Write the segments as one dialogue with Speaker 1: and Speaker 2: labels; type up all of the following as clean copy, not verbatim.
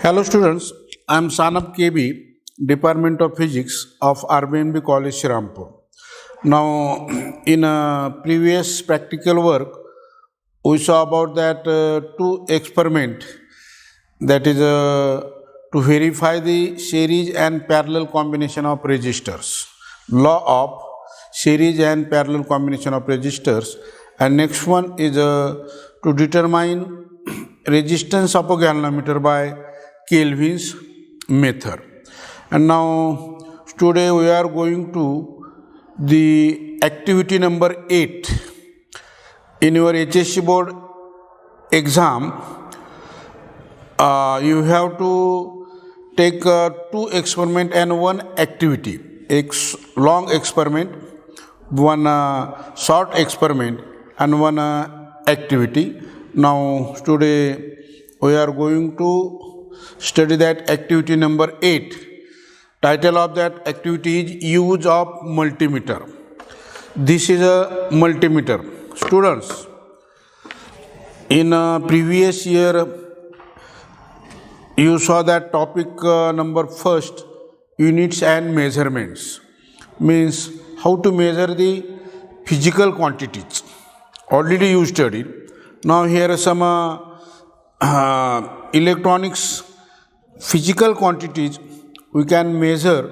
Speaker 1: Hello students, I am Sanab KB, Department of Physics of RBNB College Shirampur. Now, in a previous practical work, we saw about that two experiment, that is to verify the series and parallel combination of resistors, law of series and parallel combination of resistors, and next one is to determine resistance of a galvanometer by Kelvin's method. And now today we are going to the activity number 8 in your HSC board exam. You have to take two experiment and one activity, long experiment, one short experiment and one activity. Now today we are going to study that activity number 8. Title of that activity is use of multimeter. This is a multimeter. Students, in previous year you saw that topic number first, units and measurements, means how to measure the physical quantities. Already you studied. Now here are some electronics physical quantities we can measure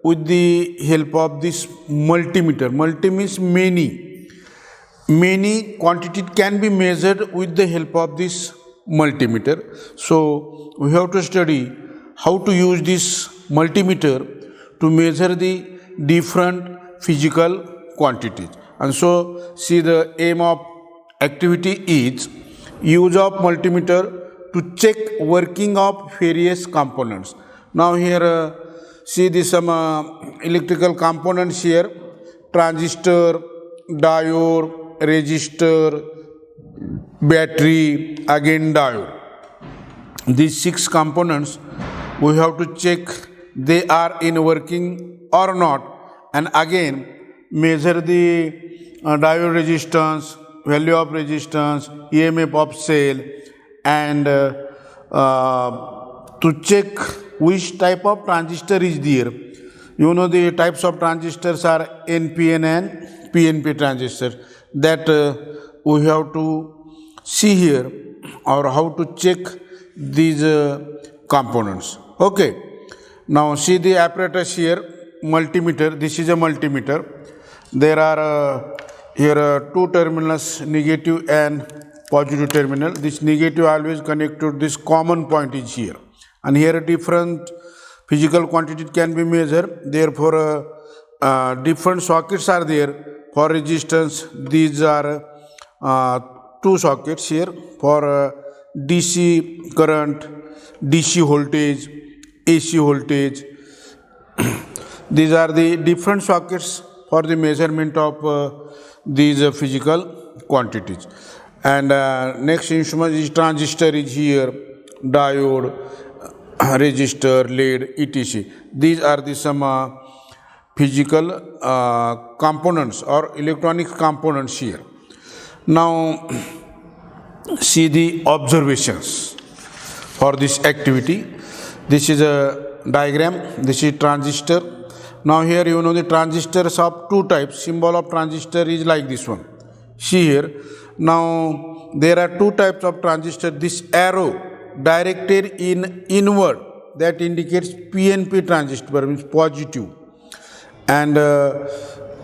Speaker 1: with the help of this multimeter. Multi means many. Many quantity can be measured with the help of this multimeter. So we have to study how to use this multimeter to measure the different physical quantities. And so see, the aim of activity is use of multimeter to check working of various components. Now here see this some electrical components here: transistor, diode, resistor, battery, again diode. These 6 components we have to check they are in working or not, and again measure the diode resistance, value of resistance, EMF of cell, and to check which type of transistor is there. You know the types of transistors are NPN and PNP transistors. That we have to see here, or how to check these components. Okay. Now see the apparatus here, multimeter. This is a multimeter. There are here 2 terminals, negative and positive terminal. This negative always connect to this common point is here, and here different physical quantity can be measured. Therefore different sockets are there. For resistance, these are 2 sockets here. For DC current, DC voltage, AC voltage, these are the different sockets for the measurement of these physical quantities. And next instrument is transistor is here, diode, resistor, lead, etc. These are the some physical components or electronic components here. Now see the observations for this activity. This is a diagram. This is transistor. Now here you know the transistors of 2 types. Symbol of transistor is like this one. See here. Now there are 2 types of transistor. This arrow directed in inward, that indicates PNP transistor, means positive, and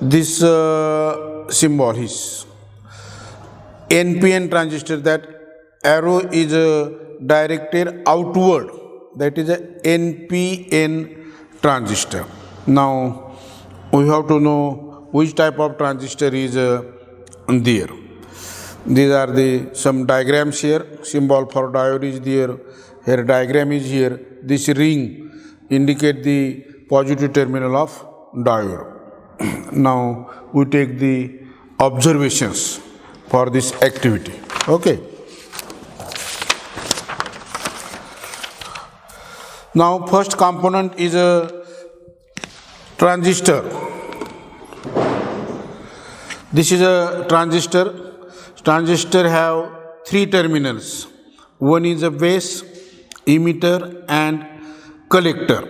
Speaker 1: this symbol is NPN transistor. That arrow is directed outward, that is a NPN transistor. Now we have to know which type of transistor is there. These are the some diagrams here. Symbol for diode is there. Here diagram is here. This ring indicate the positive terminal of diode. Now we take the observations for this activity. Okay. Now first component is a transistor. This is a transistor. Transistor have 3 terminals. One is a base, emitter and collector.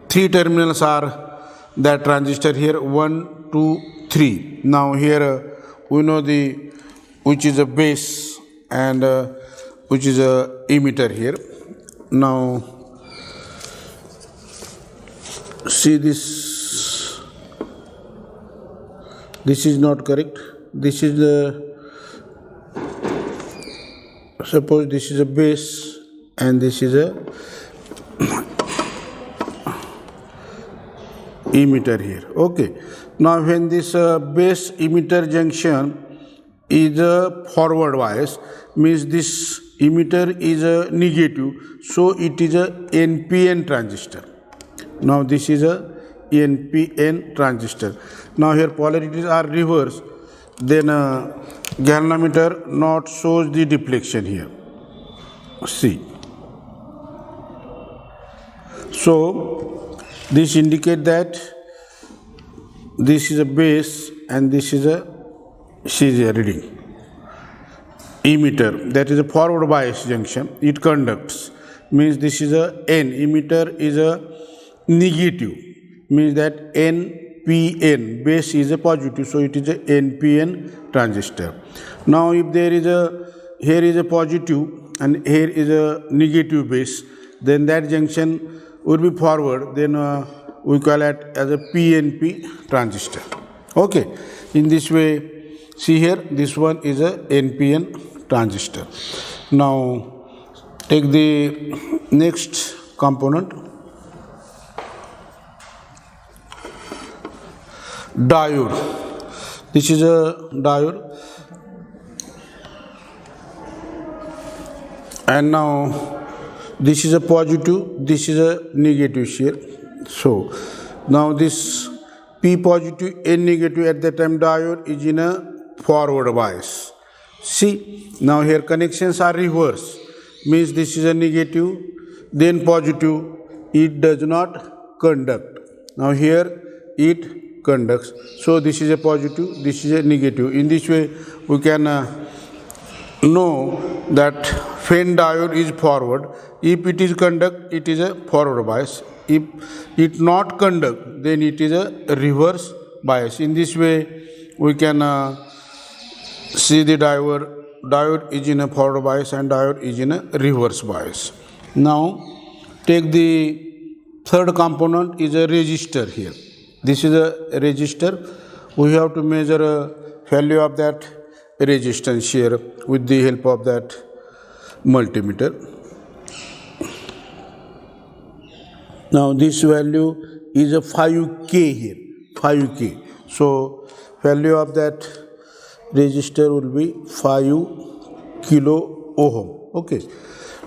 Speaker 1: Three terminals are that transistor here, 1, 2, 3. Now here we know which is a base and which is a emitter here. Now see this is not correct. This is the, suppose this is a base and this is a emitter here. Okay, now when this base emitter junction is a forward bias, means this emitter is a negative, so it is a NPN transistor. Now this is a NPN transistor. Now here polarities are reversed, then galvanometer not shows the deflection here. See, so this indicate that this is a base and this is a reading. Emitter, that is a forward bias junction, it conducts, means this is a N. Emitter is a negative, means that NPN, base is a positive, so it is a NPN transistor. Now if there is here is a positive and here is a negative base, then that junction will be forward, then we call it as a PNP transistor. Okay, in this way, see here, this one is a NPN transistor. Now take the next component, diode. This is a diode, and now this is a positive, this is a negative here. So now this P positive, N negative, at that time diode is in a forward bias. See, now here connections are reversed, means this is a negative, then positive, it does not conduct. Now here it conducts, so this is a positive, this is a negative. In this way we can know that when diode is forward, if it is conduct, it is a forward bias. If it not conduct, then it is a reverse bias. In this way we can see the diode is in a forward bias and diode is in a reverse bias. Now take the third component is a resistor here. This is a resistor. We have to measure a value of that resistance here with the help of that multimeter. Now this value is a 5K here, 5K. So value of that resistor will be 5 kilo ohm. Okay.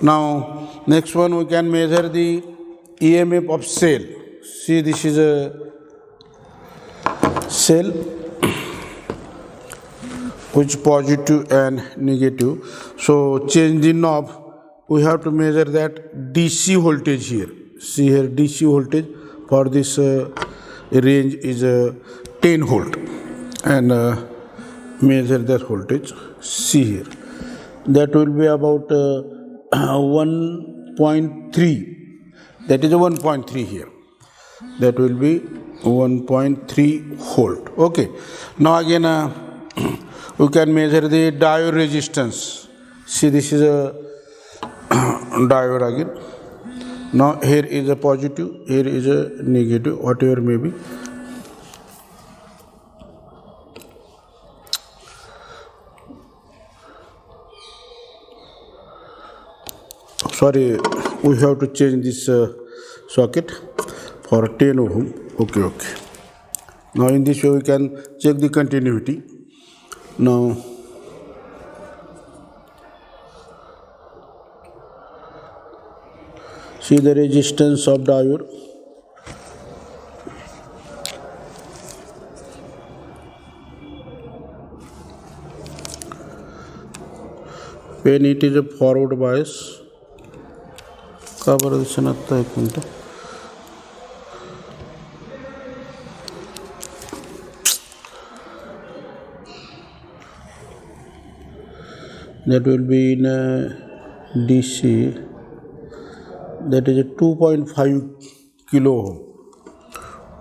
Speaker 1: Now next one we can measure the EMF of cell. See, this is a cell which positive and negative. So change the knob, we have to measure that DC voltage here. See here, DC voltage for this range is 10 volt, and measure that voltage. See here, that will be about 1.3. That is a 1.3 here. That will be 1.3 volt. Okay. Now again we can measure the diode resistance. See, this is a diode again. Now here is a positive, here is a negative, whatever may be. Sorry, we have to change this socket for 10 ohm. Okay. Now in this way we can check the continuity. Now see the resistance of diode. When it is a forward bias, that will be in a DC. that is a 2.5 kilo ohm.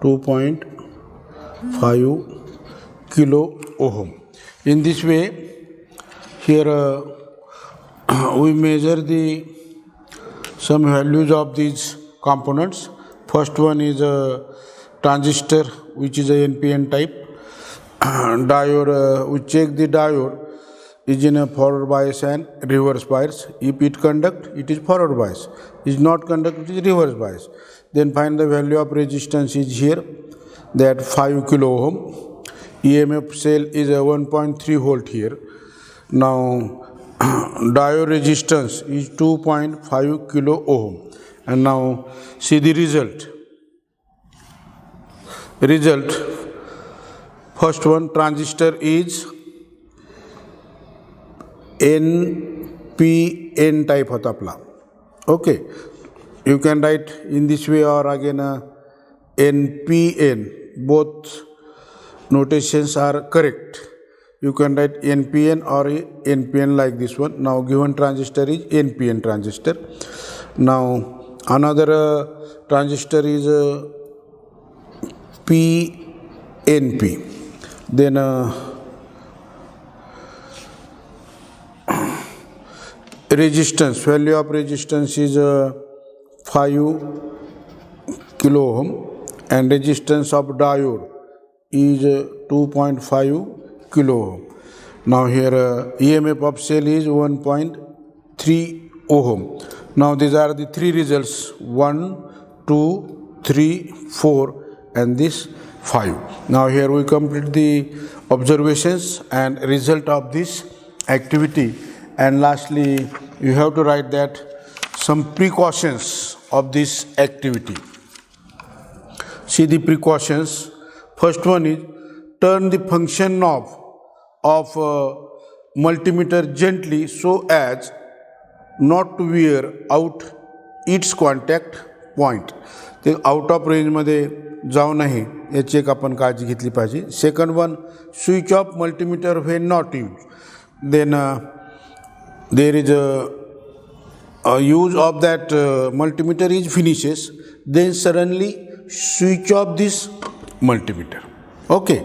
Speaker 1: 2.5 kilo ohm. In this way, here we measure some values of these components. First one is a transistor, which is a NPN type. Diode, we check the diode is in a forward bias and reverse bias. If it conduct, it is forward bias. Is not conduct, it is reverse bias. Then find the value of resistance is here, that 5 kilo ohm. EMF cell is a 1.3 volt here. Now diode resistance is 2.5 kilo ohm. And now see the result. First one, transistor is NPN type होता आपला. Okay, you can write in this way or again NPN. Both notations are correct. You can write NPN or NPN like this one. Now given transistor is NPN transistor. Now another transistor is PNP. Then resistance, value of resistance is 5 kilo ohm, and resistance of diode is 2.5 kilo ohm. Now here EMF of cell is 1.3 ohm. Now these are the three results: 1, 2, 3, 4, and this 5. Now here we complete the observations and result of this activity. And lastly, you have to write that some precautions of this activity. See the precautions. First one is turn the function knob of multimeter gently so as not to wear out its contact point. ते out of रेंजमध्ये जाऊ नये याची एक आपण काळजी घेतली पाहिजे. Second one, switch off multimeter when not use. Then there is a use of that multimeter is finishes, then suddenly switch off this multimeter. Okay.